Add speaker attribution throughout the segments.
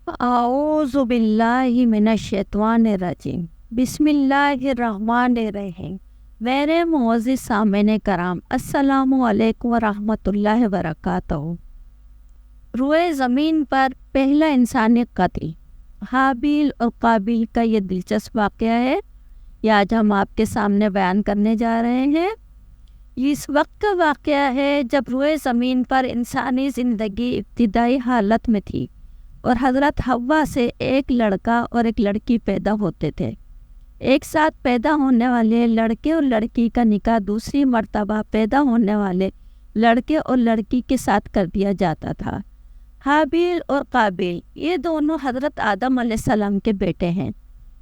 Speaker 1: اعوذ باللہ من الشیطان الرجیم بسم اللہ الرحمن الرحیم۔ میرے معزز سامعین کرام، السلام علیکم ورحمۃ اللہ وبرکاتہ۔ روئے زمین پر پہلا انسانی قتل، حابیل اور قابیل کا یہ دلچسپ واقعہ ہے، یہ آج ہم آپ کے سامنے بیان کرنے جا رہے ہیں۔ یہ اس وقت کا واقعہ ہے جب روئے زمین پر انسانی زندگی ابتدائی حالت میں تھی اور حضرت حوا سے ایک لڑکا اور ایک لڑکی پیدا ہوتے تھے۔ ایک ساتھ پیدا ہونے والے لڑکے اور لڑکی کا نکاح دوسری مرتبہ پیدا ہونے والے لڑکے اور لڑکی کے ساتھ کر دیا جاتا تھا۔ حابیل اور قابیل یہ دونوں حضرت آدم علیہ السلام کے بیٹے ہیں۔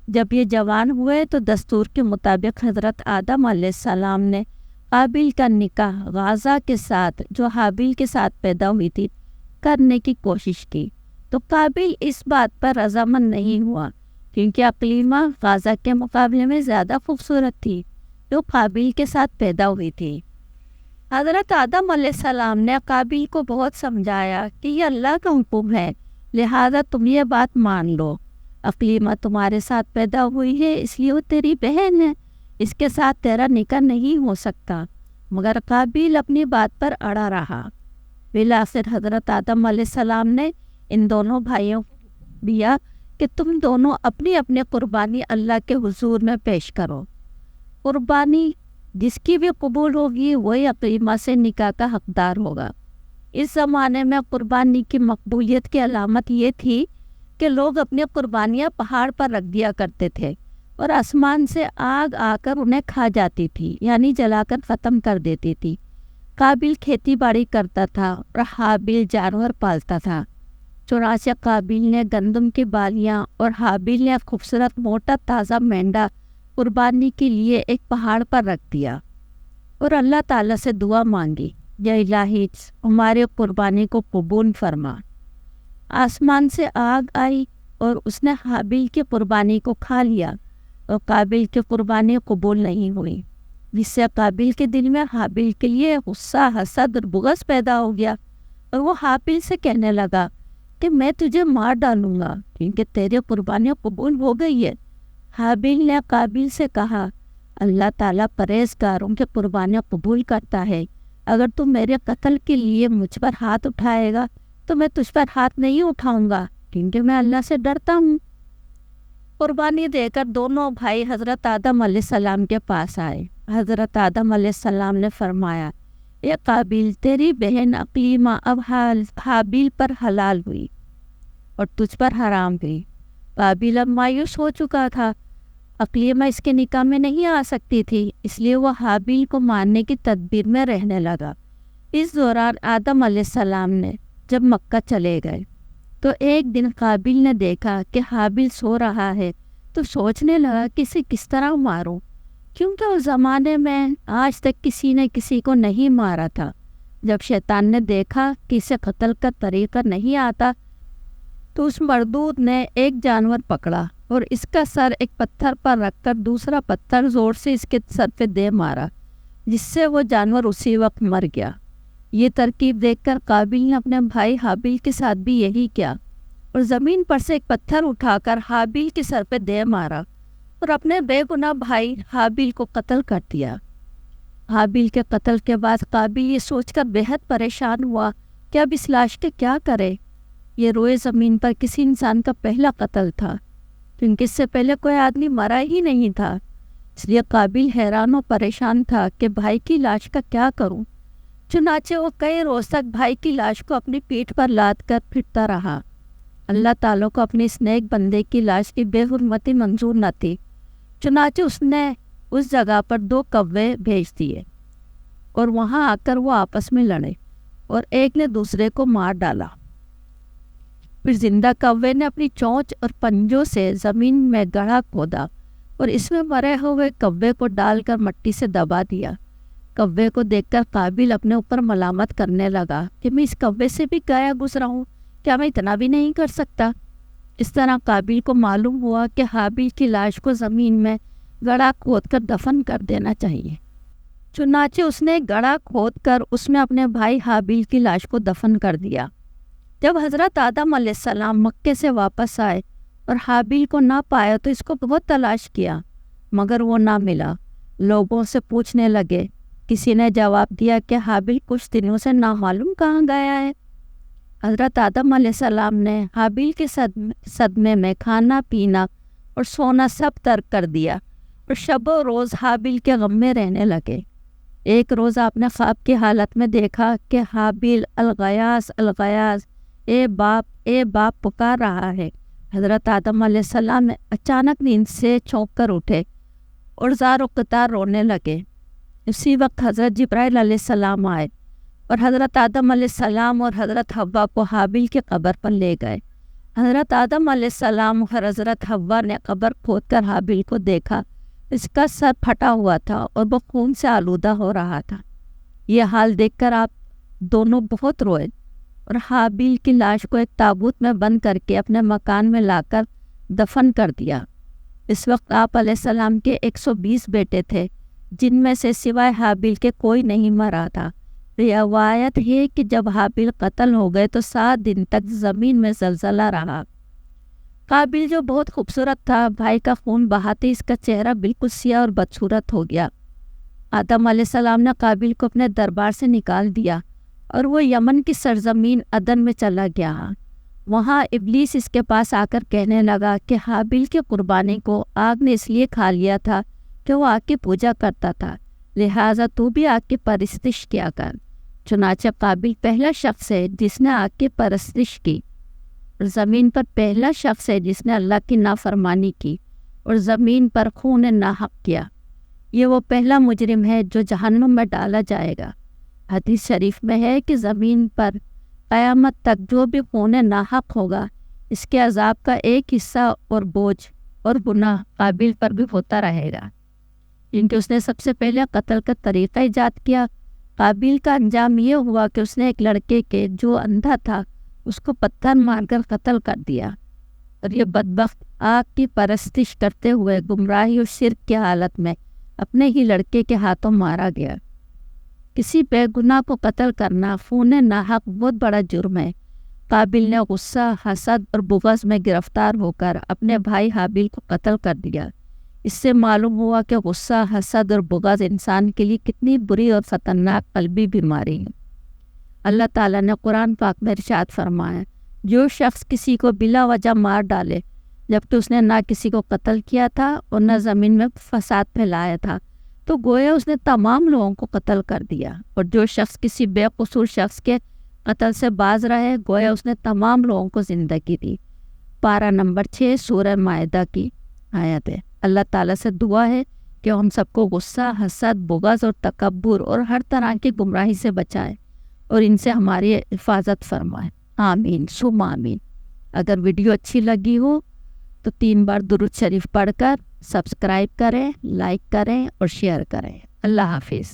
Speaker 1: جب یہ جوان ہوئے تو دستور کے مطابق حضرت آدم علیہ السلام نے قابیل کا نکاح غازہ کے ساتھ، جو حابیل کے ساتھ پیدا ہوئی تھی، کرنے کی کوشش کی، تو قابیل اس بات پر رضامند نہیں ہوا کیونکہ اقلیمہ غازہ کے مقابلے میں زیادہ خوبصورت تھی جو قابیل کے ساتھ پیدا ہوئی تھی۔ حضرت آدم علیہ السلام نے قابیل کو بہت سمجھایا کہ یہ اللہ کا حکم ہے، لہذا تم یہ بات مان لو۔ اقلیمہ تمہارے ساتھ پیدا ہوئی ہے، اس لیے وہ تیری بہن ہے، اس کے ساتھ تیرا نکاح نہیں ہو سکتا۔ مگر قابیل اپنی بات پر اڑا رہا۔ بالآخر حضرت آدم علیہ السلام نے ان دونوں بھائیوں کو دیا کہ تم دونوں اپنی اپنی قربانی اللہ کے حضور میں پیش کرو۔ قربانی جس کی بھی قبول ہوگی وہی اقلیمہ سے نکاح کا حقدار ہوگا۔ اس زمانے میں قربانی کی مقبولیت کی علامت یہ تھی کہ لوگ اپنی قربانیاں پہاڑ پر رکھ دیا کرتے تھے اور آسمان سے آگ آ کر انہیں کھا جاتی تھی، یعنی جلا کر ختم کر دیتی تھی۔ قابیل کھیتی باڑی کرتا تھا اور حابیل جانور پالتا تھا۔ چنانچہ قابیل نے گندم کی بالیاں اور حابیل نے خوبصورت موٹا تازہ مینڈا قربانی کے لیے ایک پہاڑ پر رکھ دیا اور اللہ تعالیٰ سے دعا مانگی، یا الہی ہماری قربانی کو قبول فرما۔ آسمان سے آگ آئی اور اس نے حابیل کی قربانی کو کھا لیا اور قابیل کی قربانی قبول نہیں ہوئی، جس سے قابیل کے دل میں حابیل کے لیے غصہ، حسد اور بغض پیدا ہو گیا اور وہ حابیل سے کہنے لگا کہ میں تجھے مار ڈالوں گا کیونکہ تیری قربانی قبول ہو گئی ہے۔ حابیل نے قابیل سے کہا، اللہ تعالیٰ پرہیزگاروں کی قربانیاں قبول کرتا ہے، اگر تم میرے قتل کے لیے مجھ پر ہاتھ اٹھائے گا تو میں تجھ پر ہاتھ نہیں اٹھاؤں گا کیونکہ میں اللہ سے ڈرتا ہوں۔ قربانی دے کر دونوں بھائی حضرت آدم علیہ السلام کے پاس آئے۔ حضرت آدم علیہ السلام نے فرمایا، اے قابیل، تیری بہن اقلیمہ اب حابیل پر حلال ہوئی اور تجھ پر حرام ہوئی۔ قابیل اب مایوس ہو چکا تھا، اقلیمہ اس کے نکاح میں نہیں آ سکتی تھی، اس لیے وہ حابیل کو مارنے کی تدبیر میں رہنے لگا۔ اس دوران آدم علیہ السلام نے جب مکہ چلے گئے تو ایک دن قابیل نے دیکھا کہ حابیل سو رہا ہے تو سوچنے لگا کہ اسے کس طرح ماروں، کیونکہ اس زمانے میں آج تک کسی نے کسی کو نہیں مارا تھا۔ جب شیطان نے دیکھا کہ اسے قتل کا طریقہ نہیں آتا تو اس مردود نے ایک جانور پکڑا اور اس کا سر ایک پتھر پر رکھ کر دوسرا پتھر زور سے اس کے سر پہ دے مارا، جس سے وہ جانور اسی وقت مر گیا۔ یہ ترکیب دیکھ کر قابیل نے اپنے بھائی حابیل کے ساتھ بھی یہی کیا اور زمین پر سے ایک پتھر اٹھا کر حابیل کے سر پہ دے مارا اور اپنے بے گناہ بھائی حابیل کو قتل کر دیا۔ حابیل کے قتل کے بعد قابیل یہ سوچ کر بہت پریشان ہوا کہ اب اس لاش کے کیا کرے۔ یہ روئے زمین پر کسی انسان کا پہلا قتل تھا کیونکہ اس سے پہلے کوئی آدمی مرا ہی نہیں تھا، اس لیے قابیل حیران و پریشان تھا کہ بھائی کی لاش کا کیا کروں۔ چنانچہ وہ کئی روز تک بھائی کی لاش کو اپنی پیٹھ پر لاد کر پھرتا رہا۔ اللہ تعالیٰ کو اپنے اس نیک بندے کی لاش کی بے حرمتی منظور نہ تھی، چنانچہ اس نے اس جگہ پر 2 کوے بھیج دیے اور وہاں آ کر وہ آپس میں لڑے اور ایک نے دوسرے کو مار ڈالا۔ پھر زندہ کوے نے اپنی چونچ اور پنجوں سے زمین میں گڑھا کھودا اور اس میں مرے ہوئے کوے کو ڈال کر مٹی سے دبا دیا۔ کوے کو دیکھ کر قابیل اپنے اوپر ملامت کرنے لگا کہ میں اس کوے سے بھی گیا گزرا ہوں، کیا میں اتنا بھی نہیں کر سکتا؟ اس طرح قابیل کو معلوم ہوا کہ حابیل کی لاش کو زمین میں گڑھا کھود کر دفن کر دینا چاہیے۔ چنانچہ اس نے گڑھا کھود کر اس میں اپنے بھائی حابیل کی لاش کو دفن کر دیا۔ جب حضرت آدم علیہ السلام مکے سے واپس آئے اور حابیل کو نہ پایا تو اس کو بہت تلاش کیا مگر وہ نہ ملا۔ لوگوں سے پوچھنے لگے۔ کسی نے جواب دیا کہ حابیل کچھ دنوں سے نامعلوم کہاں گیا ہے۔ حضرت آدم علیہ السلام نے حابیل کے صدمے میں کھانا پینا اور سونا سب ترک کر دیا اور شب و روز حابیل کے غم میں رہنے لگے۔ ایک روز آپ نے خواب کی حالت میں دیکھا کہ حابیل الغیاث الغیاث، اے باپ پکار رہا ہے۔ حضرت آدم علیہ السلام اچانک نیند سے چونک کر اٹھے اور زار و قطار رونے لگے۔ اسی وقت حضرت جبرائیل علیہ السلام آئے اور حضرت آدم علیہ السلام اور حضرت حوا کو حابیل کی قبر پر لے گئے۔ حضرت آدم علیہ السلام اور حضرت حوا نے قبر کھود کر حابیل کو دیکھا۔ اس کا سر پھٹا ہوا تھا اور وہ خون سے آلودہ ہو رہا تھا۔ یہ حال دیکھ کر آپ دونوں بہت روئے اور حابیل کی لاش کو ایک تابوت میں بند کر کے اپنے مکان میں لا کر دفن کر دیا۔ اس وقت آپ علیہ السلام کے 120 بیٹے تھے جن میں سے سوائے حابیل کے کوئی نہیں مرا تھا۔ روایت ہے کہ جب حابیل قتل ہو گئے تو 7 دن تک زمین میں زلزلہ رہا۔ قابیل جو بہت خوبصورت تھا، بھائی کا خون بہاتے اس کا چہرہ بالکل سیاہ اور بدصورت ہو گیا۔ آدم علیہ السلام نے قابیل کو اپنے دربار سے نکال دیا اور وہ یمن کی سرزمین عدن میں چلا گیا۔ وہاں ابلیس اس کے پاس آ کر کہنے لگا کہ حابیل کی قربانی کو آگ نے اس لیے کھا لیا تھا کہ وہ آگ کی پوجا کرتا تھا، لہٰذا تو بھی آگ کی پرستش کیا کر۔ چنانچہ قابیل پہلا شخص ہے جس نے آگ کی پرستش کی، اور زمین پر پہلا شخص ہے جس نے اللہ کی نافرمانی کی اور زمین پر خون ناحق کیا۔ یہ وہ پہلا مجرم ہے جو جہنم میں ڈالا جائے گا۔ حدیث شریف میں ہے کہ زمین پر قیامت تک جو بھی خون ناحق ہوگا اس کے عذاب کا ایک حصہ اور بوجھ اور گناہ قابیل پر بھی ہوتا رہے گا، کیونکہ اس نے سب سے پہلے قتل کا طریقہ ایجاد کیا۔ قابیل کا انجام یہ ہوا کہ اس نے ایک لڑکے کے جو اندھا تھا اس کو پتھر مار کر قتل کر دیا، اور یہ بدبخت آگ کی پرستش کرتے ہوئے گمراہی اور شرک کی حالت میں اپنے ہی لڑکے کے ہاتھوں مارا گیا۔ کسی بے گناہ کو قتل کرنا خون ناحق بہت بڑا جرم ہے۔ قابیل نے غصہ، حسد اور بغض میں گرفتار ہو کر اپنے بھائی حابیل کو قتل کر دیا۔ اس سے معلوم ہوا کہ غصہ، حسد اور بغض انسان کے لیے کتنی بری اور خطرناک قلبی بیماری ہے۔ اللہ تعالیٰ نے قرآن پاک میں ارشاد فرمایا، جو شخص کسی کو بلا وجہ مار ڈالے جبکہ اس نے نہ کسی کو قتل کیا تھا اور نہ زمین میں فساد پھیلایا تھا تو گویا اس نے تمام لوگوں کو قتل کر دیا، اور جو شخص کسی بے قصور شخص کے قتل سے باز رہے گویا اس نے تمام لوگوں کو زندگی دی۔ پارہ نمبر 6 سورہ مائدہ کی آیت ہے۔ اللہ تعالیٰ سے دعا ہے کہ ہم سب کو غصہ، حسد، بغض اور تکبر اور ہر طرح کی گمراہی سے بچائے اور ان سے ہماری حفاظت فرمائے۔ آمین ثم آمین۔ اگر ویڈیو اچھی لگی ہو تو 3 بار درود شریف پڑھ کر سبسکرائب کریں، لائک کریں اور شیئر کریں۔ اللہ حافظ۔